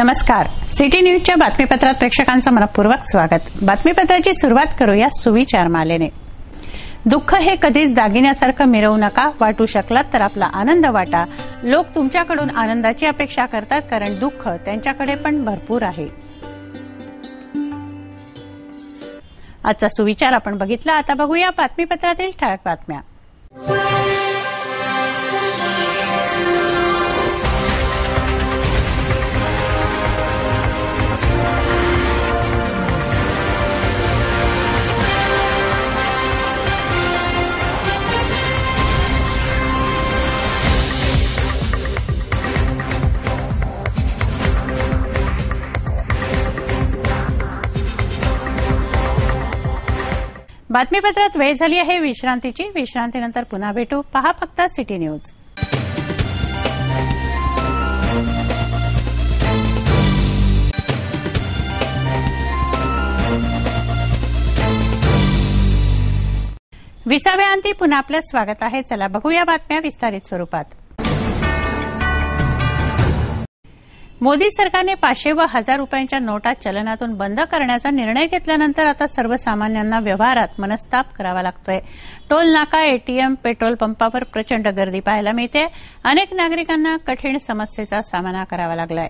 नमस्कार. सिटी न्यूजच्या बातमीपत्रात प्रेक्षकांचं मनपूर्वक स्वागत. बातमीपत्राची सुरुवात करूया सुविचार मालेने. दुःख हे कधीच दागिन्यासारखं मिरवू नका. वाटू शकलात तर आपला आनंद वाटा. लोक तुमच्याकडून आनंदाची अपेक्षा करतात, कारण दुःख त्यांच्याकडे पण भरपूर आहे. आजचा सुविचार आपण बघितला. आता बघूया बातमीपत्रातील ठळक बातम्या. बातमीपत्रात वेळ झाली आहे विश्रांतीची. विश्रांतीनंतर पुन्हा भेटू. पहा फक्त सिटी न्यूज. विसाव्या अंती पुन्हा आपलं स्वागत आहे. चला बघूया बातम्या विस्तारित स्वरूपात. मोदी सरकारने 500 व 1000 रुपयांच्या नोटा चलनातून बंद करण्याचा निर्णय घेतल्यानंतर आता सर्वसामान्यांना व्यवहारात मनस्ताप करावा लागतोय. टोल नाका, एटीएम, पेट्रोल पंपावर प्रचंड गर्दी पाहायला मिळते. अनेक नागरिकांना कठीण समस्येचा सामना करावा लागलाय.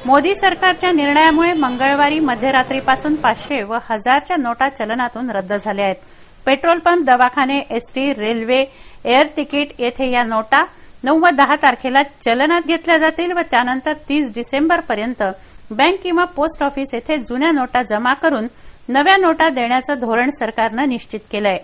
मोदी सरकारच्या निर्णयामुळे मंगळवारी मध्यरात्रीपासून 500 व 1000च्या नोटा चलनातून रद्द झाल्या आहेत. पेट्रोल पंप, दवाखाने, एसटी, रेल्वे, एअर तिकीट येथे या नोटा 9 व 10 तारखेला चलनात घेतल्या जातील व त्यानंतर 30 डिसेंबरपर्यंत बँक किंवा पोस्ट ऑफिस येथे जुन्या नोटा जमा करून नव्या नोटा देण्याचं धोरण सरकारनं निश्चित केलंय.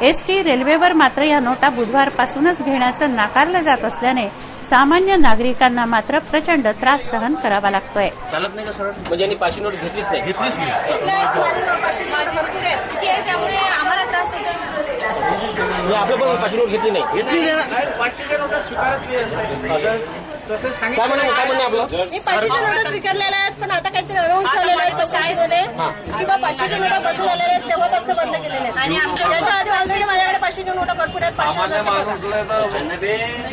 एसटी, रेल्वेवर मात्र या नोटा बुधवारपासूनच घेण्याचं नाकारलं जात असल्याने सामान्य नागरिकांना मात्र प्रचंड त्रास सहन करावा लागतोय. चालत नाही का सर? म्हणजे यांनी 500 नोट घेतलीच नाही. आम्हाला त्रास होतो. आपलं पण 500 नोट घेतली नाही. काय म्हणणं आपलं? 500 नोटा स्वीकारलेल्या आहेत, पण आता काहीतरी अनाऊन्स झालेला आहे चौकशीमध्ये किंवा 500 नोटा बदलून आलेल्या आहेत, तेव्हापासून बंद केलेल्या आहेत. आणि त्याच्या आधी ऑलरेडी माझ्याकडे 500 नोटा भरपूर आहेत.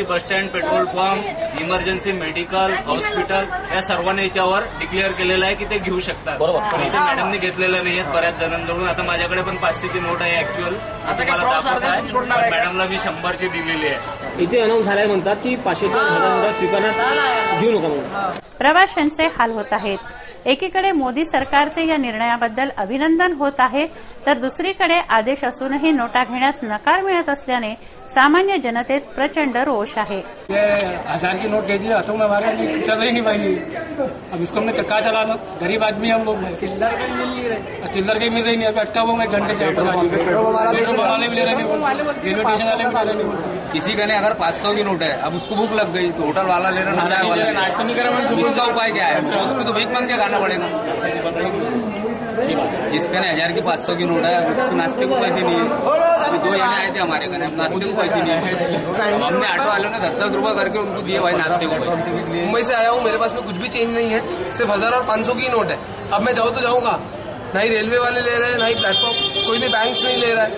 Bus stand, petrol pump, emergency, medical, hospital या सर्वांनी याच्यावर डिक्लेअर केलेलं आहे की ते घेऊ शकतात. बरोबर. पण इथे मॅडमने घेतलेलं नाही आहेत बऱ्याच जणांजवळून. आता माझ्याकडे पण 500ची नोट आहे ऍक्च्युअल. आता मला दाखवत आहे. मॅडमला मी 100ची दिलेली आहे. इथे अनाऊन्स झालाय म्हणतात की 500च्या 1000 नोटा स्वीकारण्यात घेऊ नका म्हणून. प्रवाशांचे हाल होत आहेत. एकीकडे मोदी सरकारचे या निर्णयाबद्दल अभिनंदन होत आहे, तर दुसरीकडे आदेश असूनही नोटा घेण्यास नकार मिळत असल्याने सामान्य जनतेत प्रचंड रोष आहे. 1000 की नोट भेजी तो मैं हमारे लिए चल रही नहीं पाई. अब इसको हमने चक्का चलाना. गरीब आदमी हम लोग. चिल्लर कहीं मिल रही नहीं. अभी अटका हुआ मैं घंटे से वाले भी ले रहे नहीं, रेलवे स्टेशन वाले भी ले रहे नहीं. किसी का ने अगर 500 की नोट है, अब उसको भूख लग गई तो होटल वाला ले रहा है, चाय वाला नाश्ता नहीं करा. इसका उपाय क्या है? उसको तो भीख मांग के खाना पड़ेगा. जिसका ने 1000 की 500 की नोट है, उसको नाश्ते को पैसे नहीं है. 2 जने आए थे हमारे घर, नाश्ते को पैसे नहीं है. हमने ऑटो वालों ने 10-10 रुपए करके उनको दिए भाई नाश्ते को पैसे. मुंबई से आया हूँ, मेरे पास में कुछ भी चेंज नहीं है, सिर्फ 1000 और 500 की नोट है. अब मैं जाऊँ तो जाऊँगा, ना ही रेलवे वाले ले रहे हैं, ना ही प्लेटफॉर्म, कोई भी बैंक नहीं ले रहा है,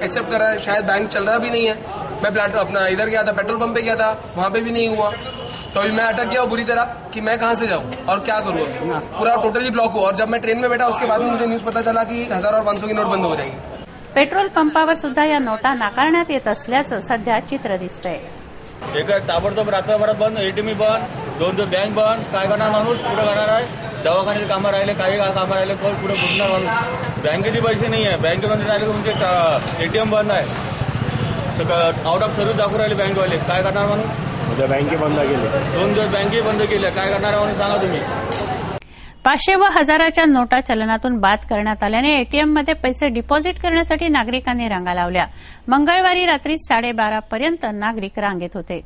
एक्सेप्ट कर रहा है. शायद बैंक चल रहा भी नहीं है. मैं प्लेटफॉर्म अपना इधर गया था, पेट्रोल पंप पे गया था, वहाँ पे भी नहीं हुआ. तो अभी मैं अटक गया बुरी तरह कि मैं कहाँ से जाऊँ और क्या करूँ. पूरा टोटली ब्लॉक हुआ. और जब मैं ट्रेन में बैठा उसके बाद मुझे न्यूज पता चला कि 1000 और 500 की नोट बंद हो जाएगी. पेट्रोल पंपावर सुद्धा या नोटा नाकारण्यात येत असल्याचं सध्या चित्र दिसतंय. एक ताबडतोब रात्रभरात बंद, एटीएम बंद, 2 बँक बंद. काय करणार माणूस? पुढे करणार आहे. दवाखान्याचे कामं राहिले, काही कामं राहिले, पुढे घुसणार माणूस. बँकेचे पैसे नाही आहे. बँकेमध्ये राहिले तुमचे एटीएम बंद आहे. आउट ऑफ सर्व्हिस दाखवून राहिले बँकवाले. काय करणार माणूस? बँके बंद केले. 2 दिवस बँके बंद केल्या. काय करणार म्हणून सांगा तुम्ही. 500 व 1000च्या नोटा चलनातून बाद करण्यात आल्याने एटीएममध्ये पैसे डिपॉझिट करण्यासाठी नागरिकांनी रांगा लावल्या. मंगळवारी रात्री 12:30 पर्यंत नागरिक रांगेत होते.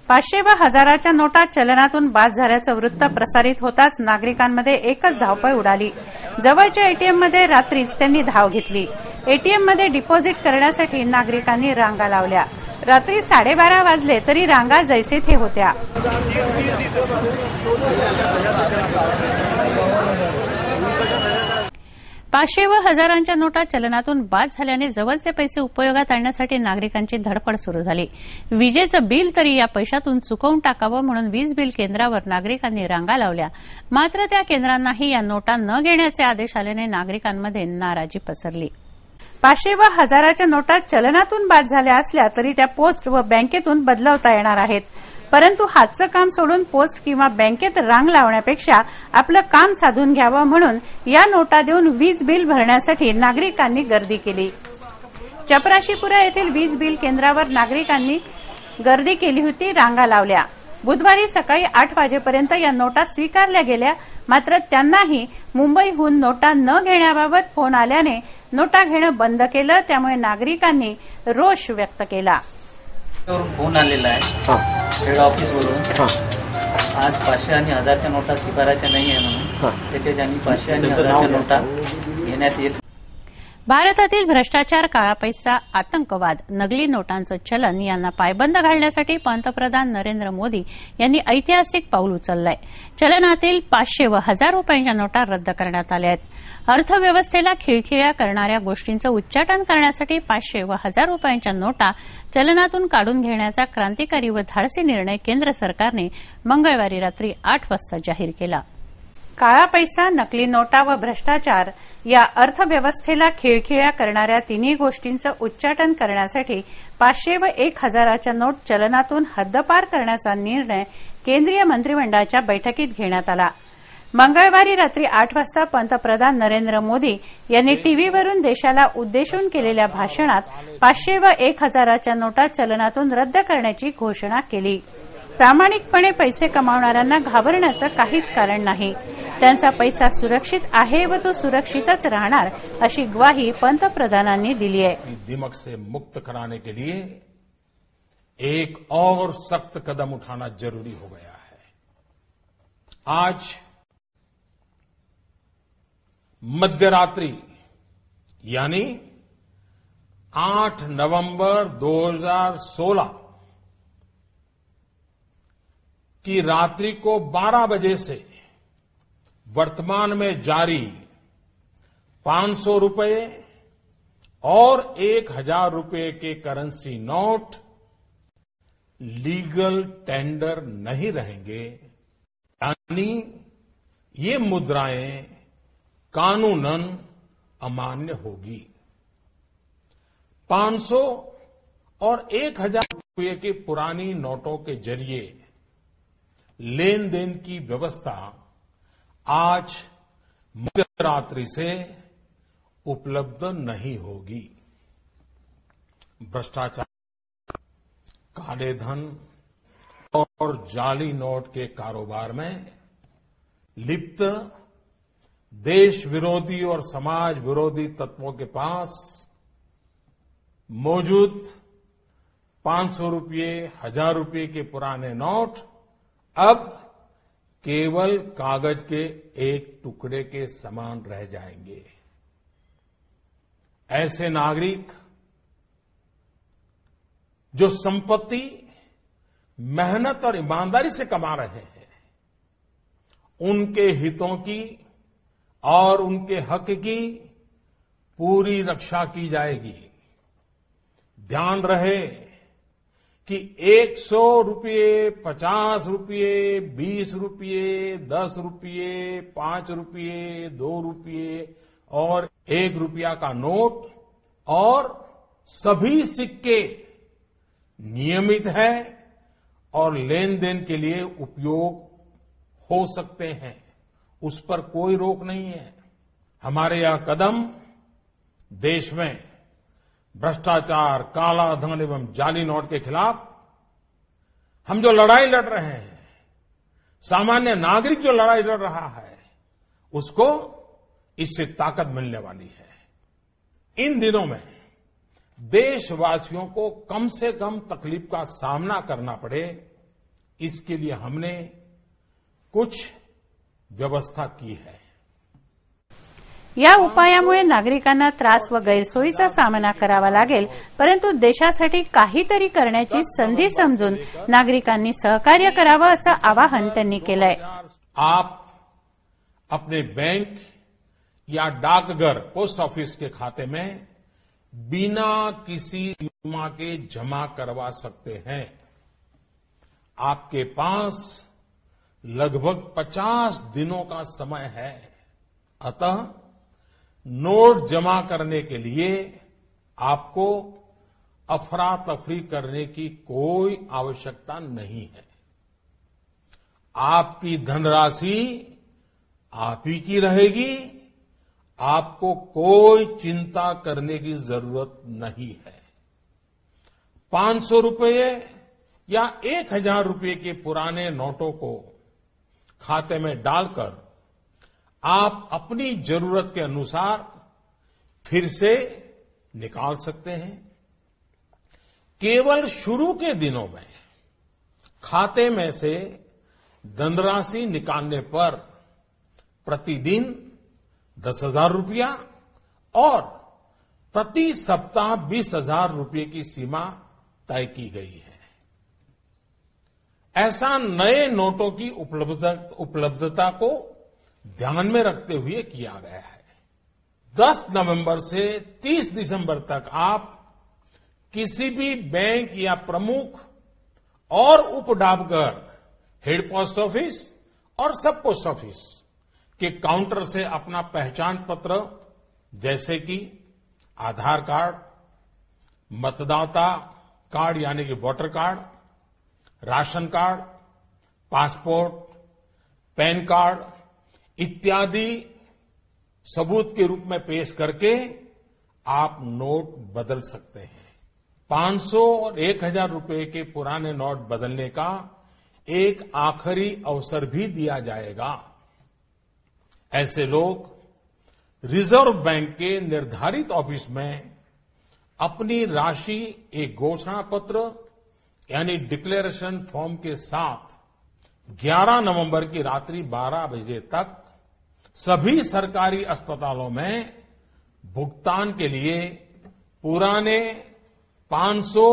500 व 1000च्या नोटा चलनातून बाद झाल्याचं वृत्त प्रसारित होताच नागरिकांमध्ये एकच धावपळ उडाली. जवळच्या एटीएममध्ये रात्रीच त्यांनी धाव घेतली. एटीएममध्ये डिपॉझिट करण्यासाठी नागरिकांनी रांगा लावल्या. रात्री 12:30 वाजले तरी रांगा जैसे थे होत्या. 500 व हजारांच्या नोटा चलनातून बाद झाल्याने जवळचे पैसे उपयोगात आणण्यासाठी नागरिकांची धडपड सुरू झाली. विजेचं बिल तरी या पैशातून चुकवून टाकावं म्हणून वीज बिल केंद्रावर नागरिकांनी रांगा लावल्या. मात्र त्या केंद्रांनाही या नोटा न घेण्याचे आदेश आल्याने नागरिकांमध्ये नाराजी पसरली. 500 व हजाराच्या नोटा चलनातून बाद झाल्या असल्या तरी त्या पोस्ट व बँकेतून बदलवता येणार आहेत. परंतु हातचं काम सोडून पोस्ट किंवा बँकेत रांग लावण्यापेक्षा आपलं काम साधून घ्यावं म्हणून या नोटा देऊन वीज बिल भरण्यासाठी नागरिकांनी गर्दी केली. चपराशीपुरा येथील वीज बिल केंद्रावर नागरिकांनी गर्दी केली होती, रांगा लावल्या. बुधवारी सकाळी 8 वाजेपर्यंत या नोटा स्वीकारल्या गेल्या. मात्र त्यांनाही मुंबईहून नोटा न घेण्याबाबत फोन आल्याने नोटा घेणं बंद केलं. त्यामुळे नागरिकांनी रोष व्यक्त केला. फोन आलेला आहे हेड ऑफिस वरून आज 500 आणि 1000च्या नोटा स्वीकारायच्या नाही आहे म्हणून त्याच्या 500 आणि 1000च्या नोटा घेण्यात येत. भारतातील भ्रष्टाचार, काळा पैसा, आतंकवाद, नकली नोटांचं चलन यांना पायबंद घालण्यासाठी पंतप्रधान नरेंद्र मोदी यांनी ऐतिहासिक पाऊल उचललंय. चलनातील 500 व 1000 रुपयांच्या नोटा रद्द करण्यात आल्या आहेत. अर्थव्यवस्थेला खिळखिळ्या करणाऱ्या गोष्टींचं उच्चाटन करण्यासाठी 500 व 1000 रुपयांच्या नोटा चलनातून काढून घेण्याचा क्रांतिकारी व धाडसी निर्णय केंद्र सरकारने मंगळवारी रात्री 8 वाजता जाहीर केला. काळा पैसा, नकली नोटा व भ्रष्टाचार या अर्थव्यवस्थेला खिळखिळ्या करणाऱ्या तिन्ही गोष्टींचं उच्चाटन करण्यासाठी 500 व 1000च्या नोट चलनातून हद्दपार करण्याचा निर्णय केंद्रीय मंत्रिमंडळाच्या बैठकीत घेण्यात आला. मंगळवारी रात्री 8 वाजता पंतप्रधान नरेंद्र मोदी यांनी टीव्हीवरून देशाला उद्देशून केलेल्या भाषणात 500 व 1000च्या नोटा चलनातून रद्द करण्याची घोषणा केली. प्रामाणिकपणे पैसे कमावणाऱ्यांना घाबरण्याचं काहीच कारण नाही. त्यांचा पैसा सुरक्षित आहे व तो सुरक्षितच राहणार अशी ग्वाही पंतप्रधानांनी दिली आहे. दिमक से मुक्त कराने के लिए एक और सख्त कदम उठाना जरूरी हो गया है. आज मध्यरात्रि यानी 8 नवंबर 2016 की रात्रि को 12 बजे से वर्तमान में जारी 500 रुपये और 1000 रुपये के करेंसी नोट लीगल टेंडर नहीं रहेंगे, यानी ये मुद्राएं कानूनन अमान्य होगी. 500 और 1000 रुपये की पुरानी नोटों के जरिए लेन देन की व्यवस्था आज मध्यरात्रि से उपलब्ध नहीं होगी. भ्रष्टाचार, काले धन और जाली नोट के कारोबार में लिप्त देश विरोधी और समाज विरोधी तत्वों के पास मौजूद 500 रुपये, 1000 रुपये के पुराने नोट अब केवल कागज के एक टुकड़े के समान रह जाएंगे. ऐसे नागरिक जो संपत्ति मेहनत और ईमानदारी से कमा रहे हैं, उनके हितों की और उनके हक की पूरी रक्षा की जाएगी. ध्यान रहे कि 100 रुपये, 50 रुपये, 20 रुपये, 10 रुपये, 5 रुपये, 2 रुपये और 1 रुपया का नोट और सभी सिक्के नियमित है और लेन देन के लिए उपयोग हो सकते हैं. उस पर कोई रोक नहीं है. हमारे यह कदम देश में भ्रष्टाचार, काला धन एवं जाली नोट के खिलाफ हम जो लड़ाई लड़ रहे हैं, सामान्य नागरिक जो लड़ाई लड़ रहा है, उसको इससे ताकत मिलने वाली है. इन दिनों में देशवासियों को कम से कम तकलीफ का सामना करना पड़े, इसके लिए हमने कुछ व्यवस्था की है. या उपायामुळे नागरिकांना त्रास व गैरसोयीचा सामना करावा लागेल, परंतु देशासाठी काहीतरी करण्याची संधी समजून नागरिकांनी सहकार्य करावं असं आवाहन त्यांनी केलंय. आप अपने बैंक या डाकघर पोस्ट ऑफिस के खाते में बिना किसी सीमा के जमा करवा सकते हैं। आपके पास लगभग 50 दिनों का समय है। अतः नोट जमा करने के लिए आपको अफरा तफरी करने की कोई आवश्यकता नहीं है। आपकी धनराशि आप ही की रहेगी। आपको कोई चिंता करने की जरूरत नहीं है। 500 रुपये या 1000 रुपये के पुराने नोटों को खाते में डालकर आप अपनी जरूरत के अनुसार फिर से निकाल सकते हैं। केवल शुरू के दिनों में खाते में से धनराशि निकालने पर प्रतिदिन 10,000 रुपया और प्रति सप्ताह 20,000 रुपये की सीमा तय की गई है। ऐसा नए नोटों की उपलब्धता को ध्यान में रखते हुए किया गया है। 10 नवंबर से 30 दिसंबर तक आप किसी भी बैंक या प्रमुख और उप डाकघर, हेड पोस्ट ऑफिस और सब पोस्ट ऑफिस के काउंटर से अपना पहचान पत्र जैसे कि आधार कार्ड, मतदाता कार्ड यानी कि voter card, ration card, passport, पैन कार्ड इत्यादि सबूत के रूप में पेश करके आप नोट बदल सकते हैं। 500 और 1000 रुपये के पुराने नोट बदलने का एक आखिरी अवसर भी दिया जाएगा। ऐसे लोग रिजर्व बैंक के निर्धारित ऑफिस में अपनी राशि एक घोषणा पत्र यानी डिक्लेरेशन फॉर्म के साथ 11 नवंबर की रात्रि 12 बजे तक सभी सरकारी अस्पतालों में भुगतान के लिए पुराने 500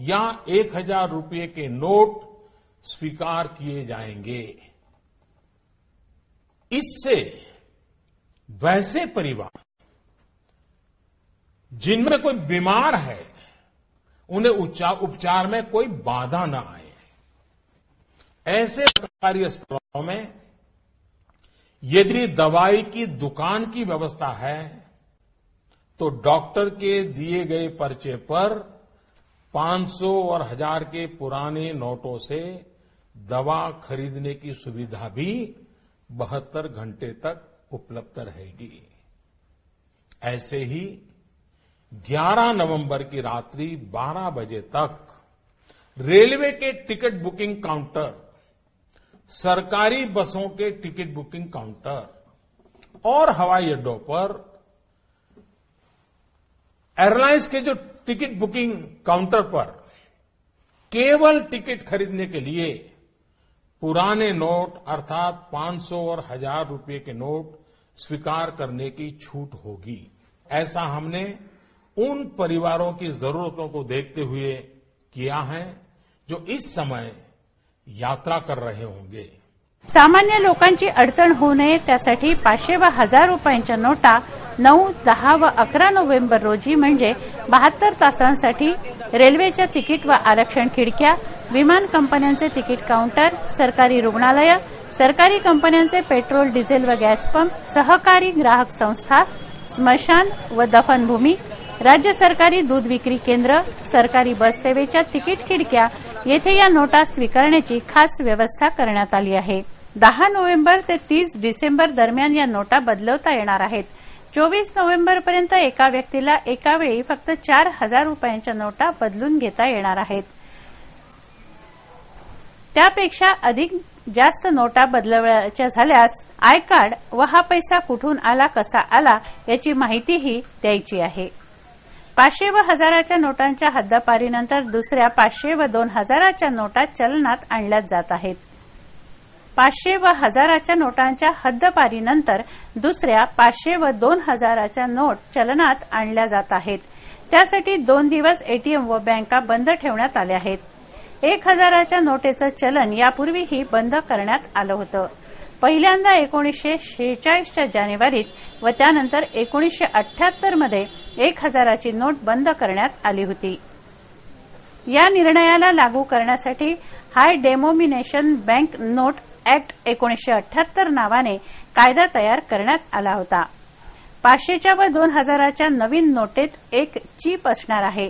या 1000 रुपये के नोट स्वीकार किए जाएंगे। इससे वैसे परिवार जिनमें कोई बीमार है उन्हें उपचार में कोई बाधा न आए। ऐसे सरकारी अस्पतालों में यदि दवाई की दुकान की व्यवस्था है तो डॉक्टर के दिए गए पर्चे पर 500 और 1000 के पुराने नोटों से दवा खरीदने की सुविधा भी 72 घंटे तक उपलब्ध रहेगी। ऐसे ही 11 नवंबर की रात्रि 12 बजे तक रेलवे के टिकट बुकिंग काउंटर, सरकारी बसों के टिकट बुकिंग काउंटर और हवाई अड्डों पर एयरलाइंस के जो टिकट बुकिंग काउंटर पर केवल टिकट खरीदने के लिए पुराने नोट अर्थात 500 और 1000 रुपये के नोट स्वीकार करने की छूट होगी। ऐसा हमने उन परिवारों की जरूरतों को देखते हुए किया है जो इस समय यात्रा कर रहे होंगे। सामान्य लोकांची अडचण होऊ नये त्यासाठी 500 व 1000 रुपयांच्या नोटा 9, 10 व 11 नोव्हेंबर रोजी म्हणजे 72 तासांसाठी रेल्वेच्या तिकीट व आरक्षण खिडक्या, विमान कंपन्यांचे तिकीट काउंटर, सरकारी रुग्णालय, सरकारी कंपन्यांचे पेट्रोल, डिझेल व गॅस पंप, सहकारी ग्राहक संस्था, स्मशान व दफनभूमी, राज्य सरकारी दूध विक्री केंद्र, सरकारी बस सेवेच्या तिकीट खिडक्या येथे या नोटा स्वीकारण्याची खास व्यवस्था करण्यात आली आहे। 10 नोव्हेंबर ते 30 डिसेंबर दरम्यान या नोटा बदलवता येणार आहेत। 24 नोव्हेंबरपर्यंत एका व्यक्तीला एका वेळी फक्त 4000 रुपयांच्या नोटा बदलून घेता येणार आहेत। त्यापेक्षा अधिक जास्त नोटा बदलवायच्या झाल्यास आय कार्ड व हा पैसा कुठून आला, कसा आला याची माहितीही द्यायची आहे। 500 व 1000च्या नोटांच्या हद्दपारीनंतर दुसऱ्या 500 व 2000च्या नोटा चलनात आणल्या जात आहेत। 500 व 1000च्या नोटांच्या हद्दपारीनंतर दुसऱ्या 500 व 2000च्या नोट चलनात आणल्या जात आहेत। त्यासाठी 2 दिवस एटीएम व बँका बंद ठेवण्यात आल्या आहेत। 1000च्या नोटेचं चलन यापूर्वीही बंद करण्यात आलं होतं। पहिल्यांदा 1946च्या जानेवारीत व त्यानंतर 1978 मध्ये 1000ची नोट बंद करण्यात आली होती. या निर्णयाला लागू करण्यासाठी हाय डेनोमिनेशन बँक नोट ऍक्ट 1978 नावाने कायदा तयार करण्यात आला होता. 500च्या व 2000च्या नवीन नोटेत एक चिप असणार आहे.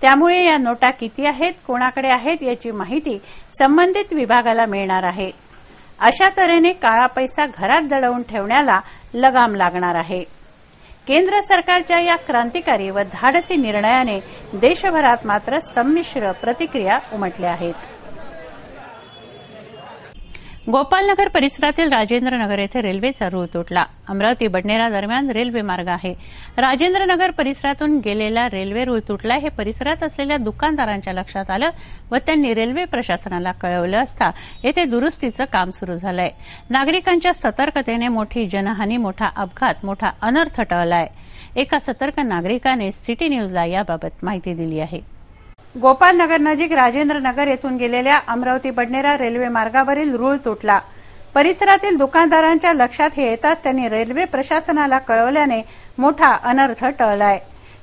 त्यामुळे या नोटा किती आहेत, कोणाकडे आहेत याची माहिती संबंधित विभागाला मिळणार आहे. अशा तऱ्हेने काळा पैसा घरात दडवून ठेवण्याला लगाम लागणार आहे. केंद्र सरकारच्या या क्रांतिकारी व धाडसी निर्णयाने देशभरात मात्र संमिश्र प्रतिक्रिया उमटल्या आहेत. गोपालनगर परिसरातील राजेंद्रनगर येथे रेल्वेचा रूळ तुटला. अमरावती बडनेरा दरम्यान रेल्वे मार्ग आहे. राजेंद्रनगर परिसरातून गेलेला रेल्वे रूळ तुटला हे परिसरात असलेल्या दुकानदारांच्या लक्षात आलं व त्यांनी रेल्वे प्रशासनाला कळवलं असता येथे दुरुस्तीचं काम सुरू झालंय. नागरिकांच्या सतर्कतेने मोठी जनहानी, मोठा अपघात, मोठा अनर्थ टळलाय. एका सतर्क नागरिकाने सिटी न्यूजला याबाबत माहिती दिली आहे. गोपालनगर नजीक राजेंद्रनगर येथून गेलेल्या अमरावती बडनेरा रेल्वे मार्गावरील रूळ तुटला. परिसरातील दुकानदारांच्या लक्षात हे येताच त्यांनी रेल्वे प्रशासनाला कळवल्याने मोठा अनर्थ टळलाय.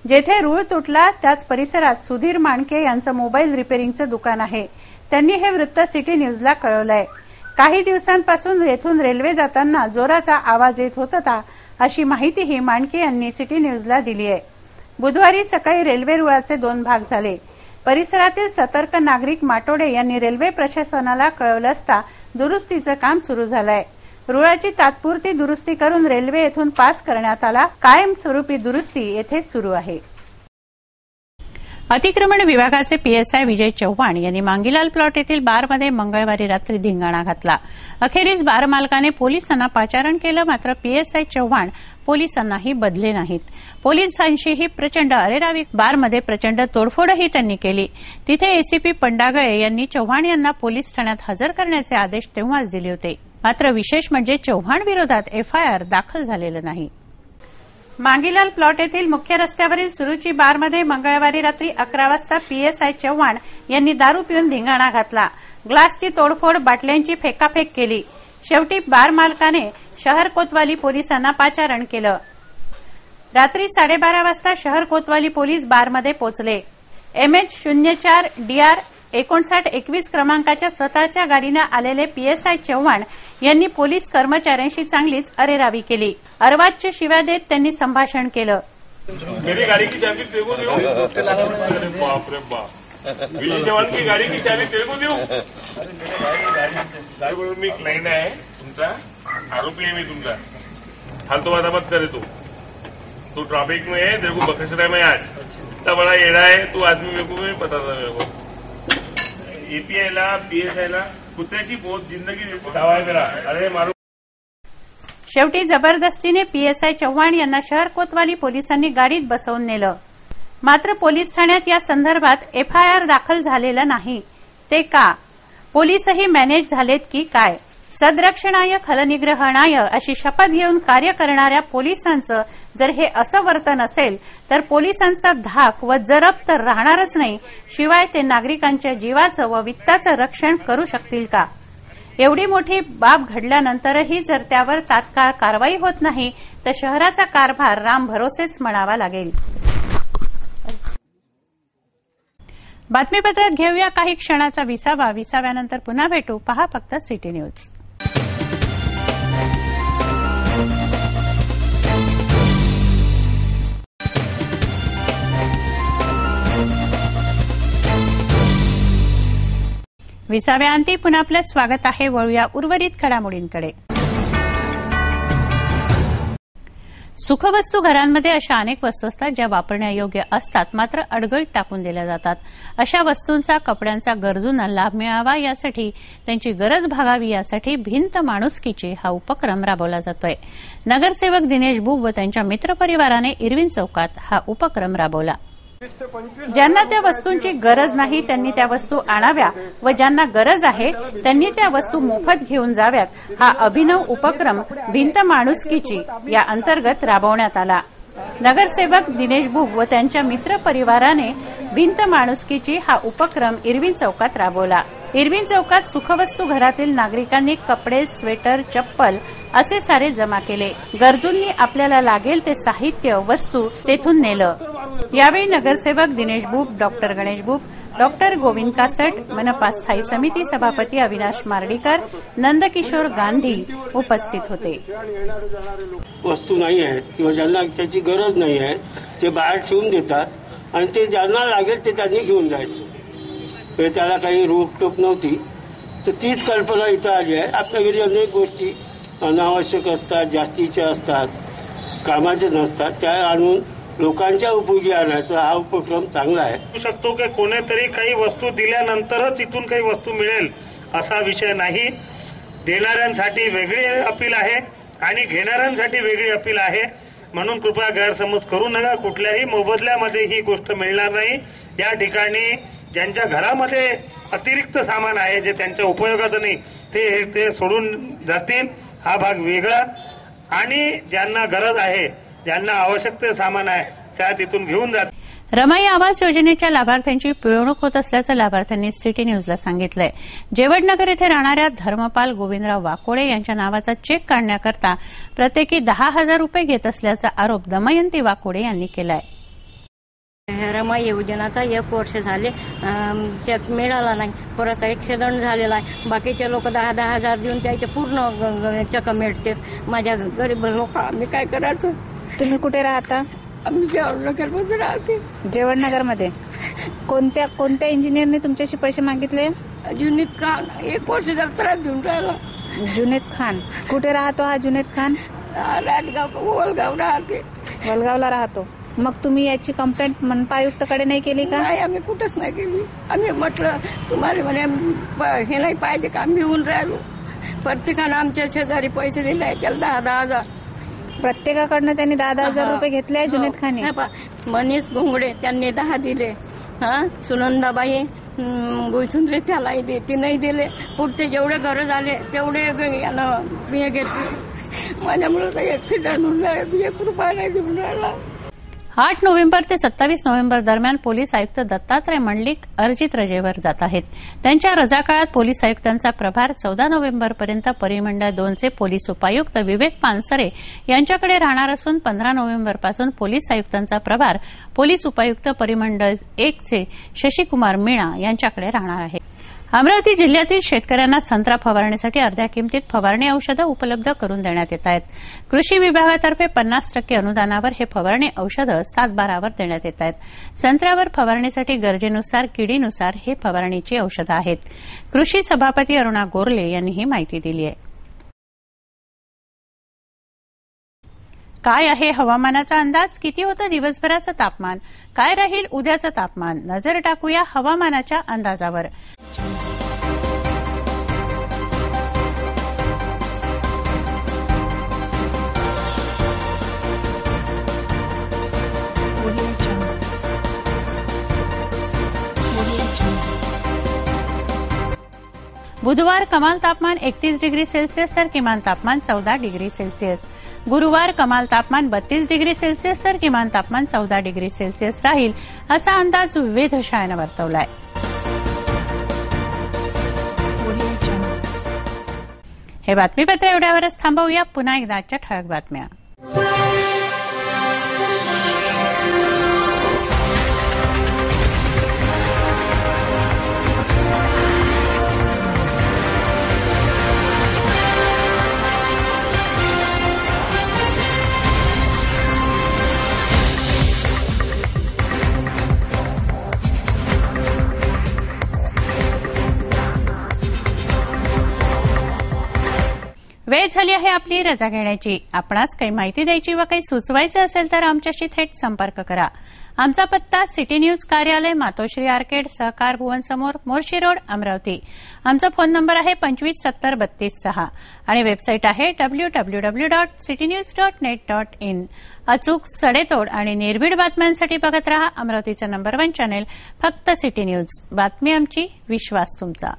जेथे रूळ तुटला त्याच परिसरात सुधीर माणके यांचं मोबाईल रिपेअरिंगचं दुकान आहे. त्यांनी हे वृत्त सिटी न्यूजला कळवलंय. काही दिवसांपासून येथून रेल्वे जाताना जोराचा आवाज येत होता अशी माहितीही माणके यांनी सिटी न्यूजला दिली आहे. बुधवारी सकाळी रेल्वे रुळाचे 2 भाग झाले. परिसरातील सतर्क नागरिक माटोडे यांनी रेल्वे प्रशासनाला कळवलं असता दुरुस्तीचं काम सुरू झालंय. रुळाची तात्पुरती दुरुस्ती करून रेल्वे येथून पास करण्यात आला. कायमस्वरूपी दुरुस्ती येथे सुरू आहे. अतिक्रमण विभागाचे पीएसआय विजय चव्हाण यांनी मांगीलाल प्लॉट येथील बारमध्ये मंगळवारी रात्री धिंगाणा घातला. अखेरीस बार मालकाने पोलिसांना पाचारण केलं. मात्र पीएसआय चव्हाण पोलिसांनाही बदले नाहीत. पोलिसांशीही प्रचंड अरेरावी. बारमध्ये प्रचंड तोडफोडही त्यांनी केली. तिथे एसीपी पंडागळे यांनी चव्हाण यांना पोलीस ठाण्यात हजर करण्याचे आदेश तेव्हाच दिले होते. मात्र विशेष म्हणजे चव्हाण विरोधात एफआयआर दाखल झालेलं नाही. मांगीलाल प्लॉट येथील मुख्य रस्त्यावरील सुरुची बारमध्ये मंगळवारी रात्री 11 वाजता पीएसआय चव्हाण यांनी दारू पिऊन धिंगाणा घातला. ग्लासची तोडफोड, बाटल्यांची फेकाफेक केली. शेवटी बार मालकाने शहर कोतवाली पोलिसांना पाचारण केलं. रात्री 12:30 वाजता शहर कोतवाली पोलीस बारमध्ये पोहोचले. MH04 DR 5921 क्रमांकाच्या स्वतःच्या गाडीने आलेले पीएसआय चव्हाण यांनी पोलीस कर्मचाऱ्यांशी चांगलीच अरेरावी केली. अर्वाच्य शिव्या देत त्यांनी संभाषण केलं. मेरी गाड़ी की चाबी तेरे को दूं? अरे बाप रे बाप, विजय चव्हाण की गाड़ी की चाबी तेरे को दूं? गाड़ी मी क्लाइंट आहे तुमचा, आरोपी आहे मी तुमचा. फालतू बात मत करे तू ट्रैफिक में है, तेरे को बखसरा में आज इतना बड़ा एड़ा है तू आदमी. मेरे को नहीं पता था. मेरे को एपीआई ला पीएसआई ला कुत्र्याची बहुत जिंदगी दावा आहे मेरा. अरे मारू. शेवटी जबरदस्तीने पीएसआय चव्हाण यांना शहर कोतवाली पोलिसांनी गाडीत बसवून नेलं. मात्र पोलीस ठाण्यात या संदर्भात एफआयआर दाखल झालेला नाही. ते का? पोलीसही मॅनेज झालेत की काय? सदरक्षणाय खलनिग्रहणाय अशी शपथ घेऊन कार्य करणाऱ्या पोलिसांचं जर हे असं वर्तन असेल तर पोलिसांचा धाक व जरब तर राहणारच नाही. शिवाय ते नागरिकांच्या जीवाचं व वित्ताचं रक्षण करू शकतील का? एवढी मोठी बाब घडल्यानंतरही जर त्यावर तात्काळ कारवाई होत नाही तर शहराचा कारभार रामभरोसेच म्हणावा लागेल. बातमीपत्रात घेऊया काही क्षणाचा विसावा. विसाव्यानंतर पुन्हा भेटू. पहा फक्त सिटी न्यूज. विसाव्याअंती पुन्हा आपलं स्वागत आहे. वळूया उर्वरित घडामोडींकडे. सुखवस्तू घरांमध्ये अशा अनेक वस्तू असतात ज्या वापरण्यायोग्य असतात मात्र अडगळीत टाकून दिल्या जातात. अशा वस्तूंचा, कपड्यांचा गरजूंना लाभ मिळावा यासाठी, त्यांची गरज भागावी यासाठी भिंत माणुसकीची हा उपक्रम राबवला जातोय. नगरसेवक दिनेश बुब व त्यांच्या मित्रपरिवाराने इरविन चौकात हा उपक्रम राबवला. ज्यांना त्या वस्तूंची गरज नाही त्यांनी त्या वस्तू आणाव्या व ज्यांना गरज आहे त्यांनी त्या वस्तू मोफत घेऊन जाव्यात. हा अभिनव उपक्रम भिंत माणुसकीची या अंतर्गत राबवण्यात आला. नगरसेवक दिनेश बुब व त्यांच्या मित्र परिवाराने भिंत माणुसकीची हा उपक्रम इरविन चौकात राबवला. इरविन चौकात सुखवस्तू घरातील नागरिकांनी कपडे, स्वेटर, चप्पल असे सारे जमा केले. गरजूंनी आपल्याला लागेल ते साहित्य, वस्तू तेथून नेलं. यावेळी नगरसेवक Dinesh बुब, doctor Ganesh बुब, doctor Govind caste, मनपा स्थायी समिती सभापती अविनाश मार्डीकर, नंदकिशोर गांधी उपस्थित होते. वस्तू नाही आहेत किंवा ज्यांना त्याची गरज नाही आहे ते बाहेर ठेवून देतात आणि ते ज्यांना लागेल ते त्यांनी घेऊन जायचं. त्याला काही रोकटोक नव्हती. तर तीच कल्पना इथं आली आहे. आपल्या घरी अनेक गोष्टी अनावश्यक असतात, जास्तीच्या असतात, कामाचे नसतात, त्या आणून लोकांच्या उपयोगी आणायचा हा उपक्रम चांगला आहे. शकतो की कोणीतरी काही वस्तू दिल्यानंतरच इथून काही वस्तू मिळेल असा विषय नाही. देणाऱ्यांसाठी वेगळी अपील आहे आणि घेणाऱ्यांसाठी वेगळी अपील आहे. म्हणून कृपया गैरसमज करू नका. कुठल्याही मोबदल्यामध्ये ही गोष्ट मिळणार नाही. या ठिकाणी ज्यांच्या घरामध्ये अतिरिक्त सामान आहे जे त्यांच्या उपयोगाचं नाही ते सोडून जातील. हा भाग वेगळा. आणि ज्यांना गरज आहे, ज्यांना आवश्यक ते सामान आहे त्या तिथून घेऊन जात. रमाई आवास योजनेच्या लाभार्थ्यांची पिळवणूक होत असल्याचं लाभार्थ्यांनी सिटी न्यूजला सांगितलंय. जेवडनगर इथे राहणाऱ्या धर्मपाल गोविंदराव वाकोडे यांच्या नावाचा चेक काढण्याकरता प्रत्येकी 10,000 रुपये घेत असल्याचा आरोप दमयंती वाकोडे यांनी केलाय. रमाई योजनाचा 1 वर्ष झाले चेक मिळाला नाही. परत ऍक्सिडेंट झालेला आहे. बाकीचे लोक 10,000 देऊन त्याचे पूर्ण चेक मिळतात. माझ्या गरीब लोक आम्ही काय करायचं. तुम्ही कुठे राहता? आम्ही जेवणनगरमध्ये राहते. जेवणनगरमध्ये कोणत्या इंजिनियरने तुमच्याशी पैसे मागितले? जुनीद खान 1 वर्ष जर त्रास देऊन राहिला. जुनीद खान कुठे राहतो? हा जुनीद खान राटगाव वलगाव राहते. वलगावला राहतो. मग तुम्ही याची कंप्लेंट मनपा आयुक्तकडे नाही केली का? नाही, आम्ही कुठंच नाही केली. आम्ही म्हटलं तुम्हाला म्हणे हे नाही पाहिजे का आम्ही येऊन राहिलो. प्रत्येकानं आमच्या शेजारी पैसे दिले आहे त्याला 10,000. प्रत्येकाकडनं त्यांनी 10,000 रुपये घेतले आहे जुनेद खान. मनीष घोंगडे त्यांनी 10 दिले. सुनंदाबाई गुलसुंदरे त्यालाही ती नाही दिले. पुढचे जेवढे घर झाले तेवढे यानं हे घेतले. माझ्यामुळे ऍक्सिडेंट होऊन जाईल. 1 रुपया नाही देऊन राहिला. 8 नोव्हेंबर ते 27 नोव्हेंबर दरम्यान पोलीस आयुक्त दत्तात्रय मंडलिक अर्जित रजेवर जात आहेत. त्यांच्या रजाकाळात पोलीस आयुक्तांचा प्रभार 14 नोव्हेंबरपर्यंत परिमंडळ 2चे पोलीस उपायुक्त विवेक पानसरे यांच्याकडे राहणार असून 15 नोव्हेंबरपासून पोलीस आयुक्तांचा प्रभार पोलीस उपायुक्त परिमंडळ 1चे शशिकुमार मीणा यांच्याकडे राहणार आहे. अमरावती जिल्ह्यातील शेतकऱ्यांना संत्रा फवारणीसाठी अर्ध्या किमतीत फवारणी औषधं उपलब्ध करून देण्यात येत आहेत. कृषी विभागातर्फे 50% अनुदानावर हे फवारणी औषधं 7/12वर देण्यात येत आहेत. संत्र्यावर फवारणीसाठी गरजेनुसार, किडीनुसार हे फवारणीची औषधं आहेत. कृषी सभापती अरुणा गोरले यांनी ही माहिती दिली आहे. काय आहे हवामानाचा अंदाज? किती होतं दिवसभराचं तापमान? काय राहील उद्याचं तापमान? नजर टाकूया हवामानाच्या अंदाजावर. बुधवार कमाल तापमान 31 डिग्री सेल्सिअस तर किमान तापमान 14 डिग्री सेल्सिअस. गुरुवार कमाल तापमान 32 डिग्री सेल्सिअस तर किमान तापमान 14 डिग्री सेल्सिअस राहील असा अंदाज वेधशाळेनं वर्तवलाय. हे बातमीपत्र एवढ्यावरच थांबवूया. पुन्हा एकदा आजच्या ठळक बातम्या. वेळ झाली आहे आपली रजा घेण्याची. आपणास काही माहिती द्यायची व काही सुचवायचं असेल तर आमच्याशी थेट संपर्क करा. आमचा पत्ता सिटी न्यूज कार्यालय, मातोश्री आर्केड, सहकार भुवन समोर, मोर्शी रोड, अमरावती. आमचा फोन नंबर आहे 25703236 आणि वेबसाईट आहे www.citynews.net.in. अचूक, सडेतोड आणि निर्भीड बातम्यांसाठी बघत रहा अमरावतीचं नंबर 1 चॅनेल फक्त सिटी न्यूज. बातमी आमची, विश्वास तुमचा.